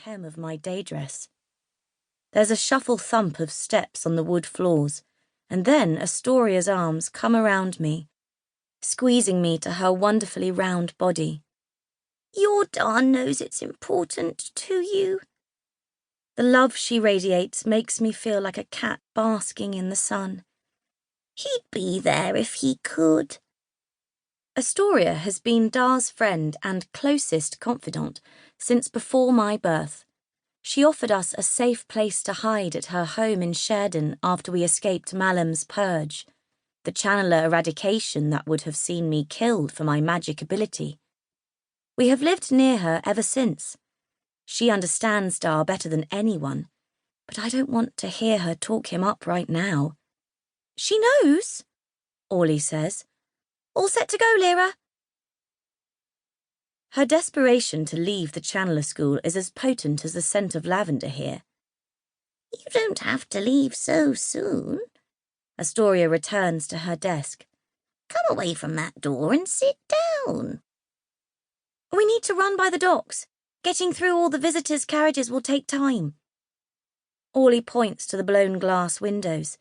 hem of my day dress. There's a shuffle thump of steps on the wood floors, and then Astoria's arms come around me, squeezing me to her wonderfully round body. Your Dar knows it's important to you. The love she radiates makes me feel like a cat basking in the sun. He'd be there if he could. Astoria has been Dar's friend and closest confidant since before my birth. She offered us a safe place to hide at her home in Sheridan after we escaped Malam's purge, the channeler eradication that would have seen me killed for my magic ability. We have lived near her ever since. She understands Dar better than anyone, but I don't want to hear her talk him up right now. She knows, Orly says. All set to go, Lirra. Her desperation to leave the channeler school is as potent as the scent of lavender here. You don't have to leave so soon. Astoria returns to her desk. Come away from that door and sit down. We need to run by the docks. Getting through all the visitors' carriages will take time. Orly points to the blown glass windows.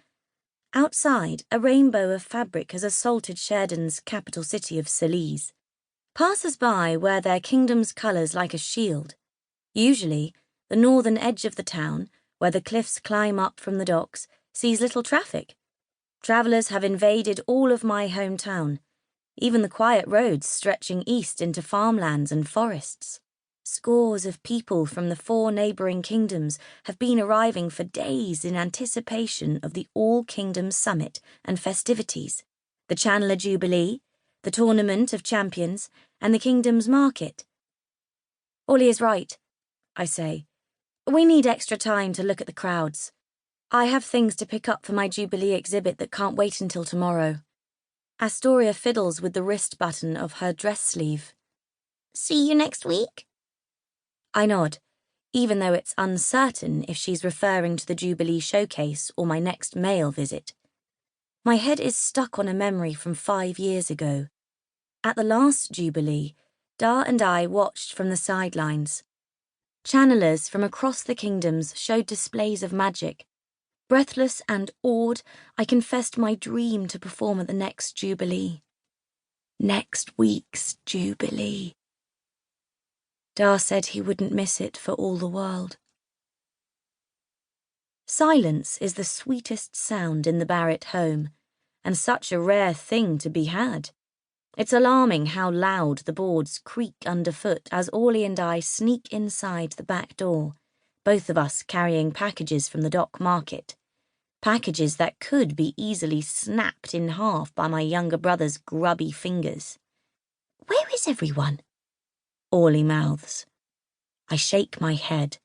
Outside, a rainbow of fabric has assaulted Sheridan's capital city of Celise. Passers-by wear their kingdom's colours like a shield. Usually, the northern edge of the town, where the cliffs climb up from the docks, sees little traffic. Travellers have invaded all of my hometown, even the quiet roads stretching east into farmlands and forests. Scores of people from the 4 neighbouring kingdoms have been arriving for days in anticipation of the All-Kingdom Summit and festivities, the Channeler Jubilee, the Tournament of Champions, and the Kingdom's Market. Orly is right, I say. We need extra time to look at the crowds. I have things to pick up for my Jubilee exhibit that can't wait until tomorrow. Astoria fiddles with the wrist button of her dress sleeve. See you next week? I nod, even though it's uncertain if she's referring to the Jubilee showcase or my next male visit. My head is stuck on a memory from 5 years ago. At the last Jubilee, Dar and I watched from the sidelines. Channelers from across the kingdoms showed displays of magic. Breathless and awed, I confessed my dream to perform at the next Jubilee. Next week's Jubilee. Dar said he wouldn't miss it for all the world. Silence is the sweetest sound in the Barrett home, and such a rare thing to be had. It's alarming how loud the boards creak underfoot as Orly and I sneak inside the back door, both of us carrying packages from the dock market. Packages that could be easily snapped in half by my younger brother's grubby fingers. Where is everyone? Orly mouths. I shake my head.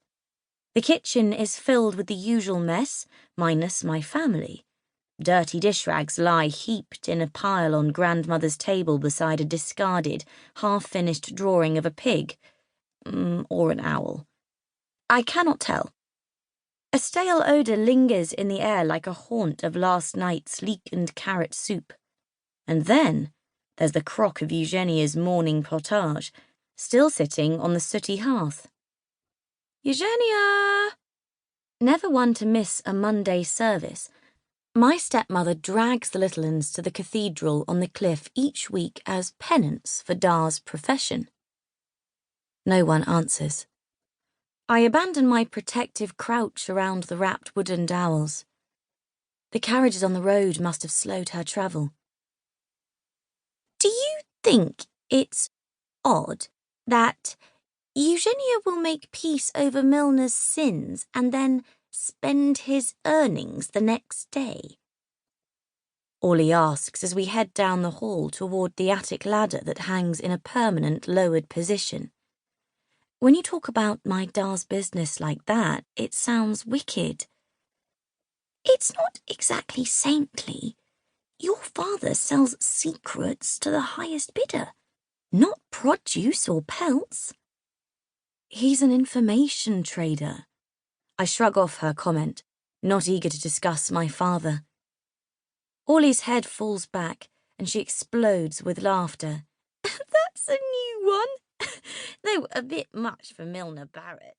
The kitchen is filled with the usual mess, minus my family. Dirty dish rags lie heaped in a pile on grandmother's table beside a discarded, half-finished drawing of a pig. Or an owl. I cannot tell. A stale odour lingers in the air like a haunt of last night's leek and carrot soup. And then there's the crock of Eugenia's morning potage, still sitting on the sooty hearth. Eugenia! Never one to miss a Monday service, my stepmother drags the little uns to the cathedral on the cliff each week as penance for Dar's profession. No one answers. I abandon my protective crouch around the wrapped wooden dowels. The carriages on the road must have slowed her travel. Do you think it's odd that Eugenia will make peace over Milner's sins and then spend his earnings the next day? Orly asks as we head down the hall toward the attic ladder that hangs in a permanent lowered position. When you talk about my Dar's business like that, it sounds wicked. It's not exactly saintly. Your father sells secrets to the highest bidder, not produce or pelts. He's an information trader. I shrug off her comment, not eager to discuss my father. Orly's head falls back and she explodes with laughter. That's a new one. They were a bit much for Milner Barrett.